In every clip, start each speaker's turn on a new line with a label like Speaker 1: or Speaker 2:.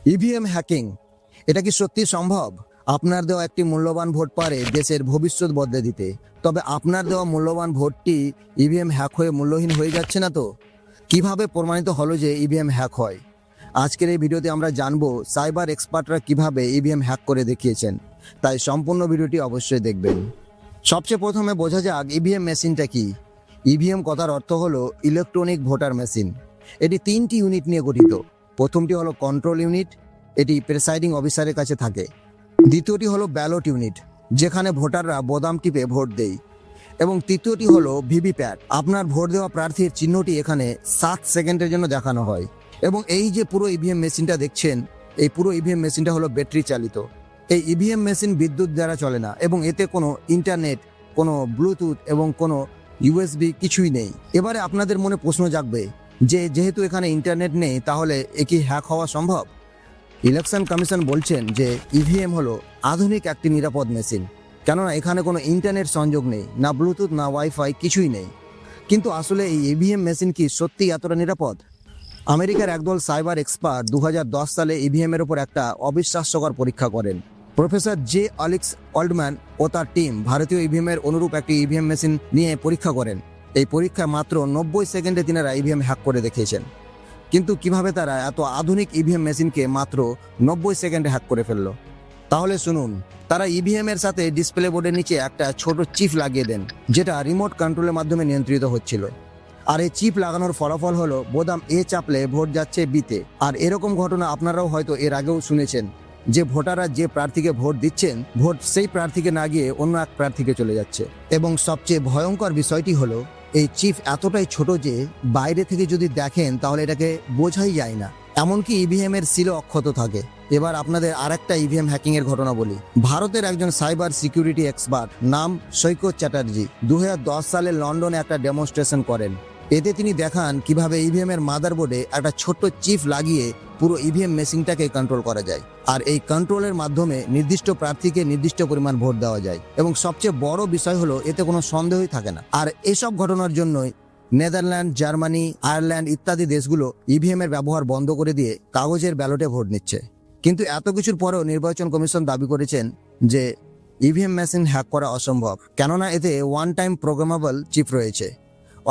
Speaker 1: EVM hacking, এটা কি সত্যি সম্ভব? আপনার দেওয়া একটি মূল্যবান ভোট পারে দেশের ভবিষ্যৎ বদলে দিতে। তবে আপনার দেওয়া মূল্যবান ভোটটি ইভিএম হ্যাক হয়ে মূল্যহীন হয়ে যাচ্ছে না তো? কিভাবে প্রমাণিত হলো যে ইভিএম হ্যাক হয়? আজকের এই ভিডিওতে আমরা জানবো সাইবার এক্সপার্টরা কিভাবে ইভিএম হ্যাক করে দেখিয়েছেন। তাই সম্পূর্ণ ভিডিওটি অবশ্যই দেখবেন। সবচেয়ে প্রথমে বোঝা যাক ইভিএম মেশিনটা কি। ইভিএম কথার অর্থ হলো ইলেকট্রনিক ভোটার মেশিন। এটি 3টি ইউনিট নিয়ে গঠিত। প্রথমটি হলো কন্ট্রোল ইউনিট, এটি প্রেসাইডিং অফিসারের কাছে থাকে। দ্বিতীয়টি হলো ব্যালট ইউনিট, যেখানে ভোটাররা বোতাম টিপে ভোট দেয়। এবং তৃতীয়টি হলো ভিভিপ্যাট, আপনার ভোট দেওয়া প্রার্থীর চিহ্নটি এখানে 7 সেকেন্ডের জন্য দেখানো হয়। এবং এই যে পুরো ইভিএম মেশিনটা দেখছেন, এই পুরো ইভিএম মেশিনটা হলো ব্যাটারি চালিত। এই ইভিএম মেশিন বিদ্যুৎ দ্বারা চলে না এবং এতে কোনো ইন্টারনেট, কোনো ব্লুটুথ এবং কোনো ইউএসবি কিছুই নেই। এবারে আপনাদের মনে প্রশ্ন জাগবে যে যেহেতু এখানে ইন্টারনেট নেই, তাহলে এ কি হ্যাক হওয়া সম্ভব? ইলেকশন কমিশন বলছেন যে ইভিএম হলো আধুনিক একটি নিরাপদ মেশিন, কেননা এখানে কোনো ইন্টারনেট সংযোগ নেই, না ব্লুটুথ না ওয়াইফাই, কিছুই নেই। কিন্তু আসলে এই ইভিএম মেশিন কি সত্যি এতটা নিরাপদ? আমেরিকার একদল সাইবার এক্সপার্ট 2010 সালে ইভিএম এর উপর একটা অবিশ্বাস্যকর পরীক্ষা করেন। প্রফেসর জে অলিক্স অল্ডম্যান ও তার টিম ভারতীয় ইভিএম এর অনুরূপ একটি ইভিএম মেশিন নিয়ে পরীক্ষা করেন। এই পরীক্ষায় মাত্র 90 সেকেন্ডে তিনারা ইভিএম হ্যাক করে দেখিয়েছেন। কিন্তু কিভাবে তারা এত আধুনিক ইভিএম মেশিনকে মাত্র 90 সেকেন্ডে হ্যাক করে ফেললো? তাহলে শুনুন। তারা ইভিএম এর সাথে ডিসপ্লে বোর্ডের নিচে একটা ছোট চিপ লাগিয়ে দেন, যেটা রিমোট কন্ট্রোলের মাধ্যমে নিয়ন্ত্রিত হচ্ছিল। আর এই চিপ লাগানোর ফলাফল হলো বোতাম এ চাপলে ভোট যাচ্ছে বিতে। আর এরকম ঘটনা আপনারাও হয়তো এর আগেও শুনেছেন, যে ভোটাররা যে প্রার্থীকে ভোট দিচ্ছেন, ভোট সেই প্রার্থীকে না গিয়ে অন্য এক প্রার্থীকে চলে যাচ্ছে। এবং সবচেয়ে ভয়ঙ্কর বিষয়টি হলো এই চিপ এতটাই ছোট যে বাইরে থেকে যদি দেখেন তাহলে এটাকে বোঝাই যায় না। এমনকি ইভিএম এর সিলও অক্ষত থাকে। এবার আপনাদের আরেকটা ইভিএম হ্যাকিং এর ঘটনা বলি। ভারতের একজন সাইবার সিকিউরিটি এক্সপার্ট নাম সৈকত চ্যাটার্জি 2010 সালে লন্ডনে একটা ডেমনস্ট্রেশন করেন। এতে তিনি দেখান কিভাবে ইভিএম এর মাদারবোর্ডে একটা ছোট্ট চিপ লাগিয়ে পুরো ইভিএম মেশিনটাকে কন্ট্রোল করা যায়। আর এই কন্ট্রোলের মাধ্যমে নির্দিষ্ট প্রার্থীকে নির্দিষ্ট পরিমাণ ভোট দেওয়া যায়। এবং সবচেয়ে বড় বিষয় হলো এতে কোনো সন্দেহই থাকে না। আর এসব ঘটনার জন্যই নেদারল্যান্ড, জার্মানি, আয়ারল্যান্ড ইত্যাদি দেশগুলো ইভিএম এর ব্যবহার বন্ধ করে দিয়ে কাগজের ব্যালটে ভোট নিচ্ছে। কিন্তু এত কিছুর পরেও নির্বাচন কমিশন দাবি করেছেন যে ইভিএম মেশিন হ্যাক করা অসম্ভব, কেননা এতে ওয়ান টাইম প্রোগ্রামেবল চিপ রয়েছে।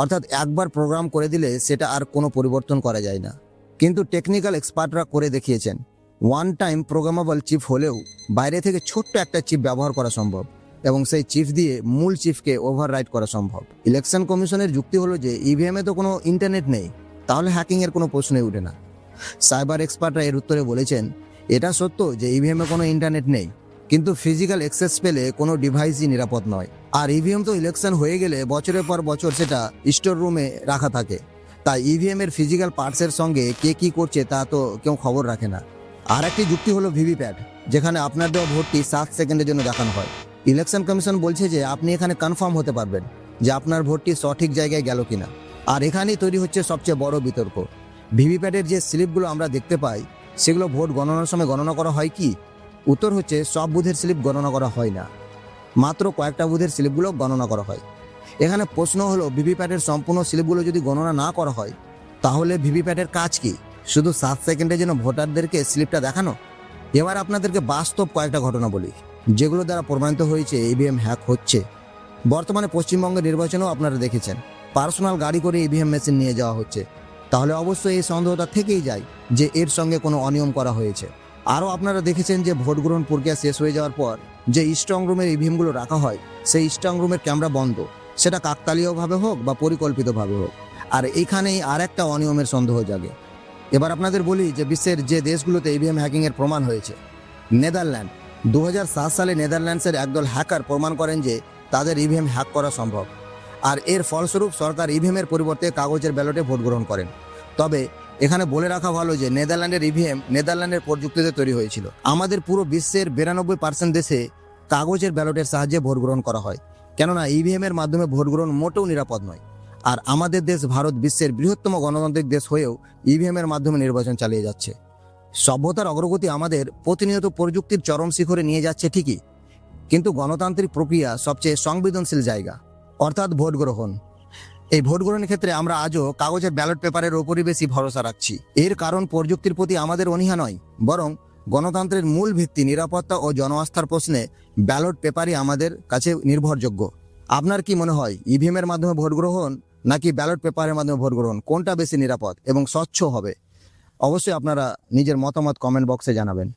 Speaker 1: অর্থাৎ একবার প্রোগ্রাম করে দিলে সেটা আর কোনো পরিবর্তন করা যায় না। কিন্তু টেকনিক্যাল এক্সপার্টরা করে দেখিয়েছেন ওয়ান টাইম প্রোগ্রামেবল চিপ হলেও বাইরে থেকে ছোট্ট একটা চিপ ব্যবহার করা সম্ভব এবং সেই চিপ দিয়ে মূল চিপকে ওভাররাইড করা সম্ভব। ইলেকশন কমিশনের যুক্তি হলো যে ইভিএম এ তো কোনো ইন্টারনেট নেই, তাহলে হ্যাকিং এর কোনো প্রশ্নই উঠে না। সাইবার এক্সপার্টরা এর উত্তরে বলেছেন এটা সত্য যে ইভিএম এ কোনো ইন্টারনেট নেই, কিন্তু ফিজিক্যাল অ্যাক্সেস পেলে কোনো ডিভাইসই নিরাপদ নয়। আর ইভিএম তো ইলেকশন হয়ে গেলে বছরের পর বছর সেটা স্টোর রুমে রাখা থাকে, তাই ইভিএম এর ফিজিক্যাল পার্টসের সঙ্গে কে কি করছে তা তো কেউ খবর রাখে না। আর একটি যুক্তি হলো ভিভিপ্যাট, যেখানে আপনার দেওয়া ভোটটি 7 সেকেন্ডের জন্য দেখানো হয়। ইলেকশন কমিশন বলছে যে আপনি এখানে কনফার্ম হতে পারবেন যে আপনার ভোটটি সঠিক জায়গায় গেল কিনা। আর এখানেই তৈরি হচ্ছে সবচেয়ে বড় বিতর্ক। ভিভিপ্যাটের যে স্লিপগুলো আমরা দেখতে পাই, সেগুলো ভোট গণনার সময় গণনা করা হয় কি? উত্তর হচ্ছে সব বুথের স্লিপ গণনা করা হয় না, মাত্র কয়েকটা বুথের স্লিপগুলো গণনা করা হয়। এখানে প্রশ্ন হলো ভিভিপ্যাটের সম্পূর্ণ স্লিপগুলো যদি গণনা না করা হয়, তাহলে ভিভিপ্যাটের কাজ কি? শুধু 7 সেকেন্ডের জন্য ভোটারদেরকে স্লিপটা দেখানো? এবার আপনাদেরকে বাস্তব কয়েকটা ঘটনা বলি, যেগুলো দ্বারা প্রমাণিত হয়েছে ইভিএম হ্যাক হচ্ছে। বর্তমানে পশ্চিমবঙ্গের নির্বাচনেও আপনারা দেখেছেন পার্সোনাল গাড়ি করে ইভিএম মেশিন নিয়ে যাওয়া হচ্ছে। তাহলে অবশ্যই এই সন্দেহটা থেকেই যায় যে এর সঙ্গে কোনো অনিয়ম করা হয়েছে। আরও আপনারা দেখেছেন যে ভোট গ্রহণ প্রক্রিয়া শেষ হয়ে যাওয়ার পর যে স্ট্রং রুমের ইভিএমগুলো রাখা হয়, সেই স্ট্রং রুমের ক্যামেরা বন্ধ, সেটা কাকতালীয়ভাবে হোক বা পরিকল্পিতভাবে হোক। আর এইখানেই আর একটা অনিয়মের সন্দেহ জাগে। এবার আপনাদের বলি যে বিশ্বের যে দেশগুলোতে ইভিএম হ্যাকিংয়ের প্রমাণ হয়েছে। নেদারল্যান্ড 2007 সালে নেদারল্যান্ডসের একদল হ্যাকার প্রমাণ করেন যে তাদের ইভিএম হ্যাক করা সম্ভব। আর এর ফলস্বরূপ সরকার ইভিএমের পরিবর্তে কাগজের ব্যালটে ভোট গ্রহণ করেন। তবে এখানে বলে রাখা ভালো যে নেদারল্যান্ডের ইভিএম নেদারল্যান্ডের প্রযুক্তিতে তৈরি হয়েছিল। আমাদের পুরো বিশ্বের 92% দেশে কাগজের ব্যালটের সাহায্যে ভোট গ্রহণ করা হয়, কেননা ইভিএম এর মাধ্যমে ভোট গ্রহণ মোটেও নিরাপদ নয়। আর আমাদের দেশ ভারত বিশ্বের বৃহত্তম গণতান্ত্রিক দেশ হয়েও ইভিএম এর মাধ্যমে নির্বাচন চালিয়ে যাচ্ছে। সভ্যতার অগ্রগতি আমাদের প্রতিনিয়ত প্রযুক্তির চরম শিখরে নিয়ে যাচ্ছে ঠিকই, কিন্তু গণতান্ত্রিক প্রক্রিয়া সবচেয়ে সংবেদনশীল জায়গা, অর্থাৎ ভোট গ্রহণ, এই ভোট গ্রহণের ক্ষেত্রে আমরা আজও কাগজের ব্যালট পেপারের ওপরই বেশি ভরসা রাখছি। এর কারণ প্রযুক্তির প্রতি আমাদের অনীহা নয়, বরং গণতন্ত্রের মূল ভিত্তি নিরাপত্তা ও জনআস্থার প্রশ্নে ব্যালট পেপারই আমাদের কাছে নির্ভরযোগ্য। আপনার কি মনে হয়, ইভিএম এর মাধ্যমে ভোট গ্রহণ নাকি ব্যালট পেপারের মাধ্যমে ভোট গ্রহণ, কোনটা বেশি নিরাপদ এবং স্বচ্ছ হবে? অবশ্যই আপনারা নিজের মতামত কমেন্ট বক্সে জানাবেন।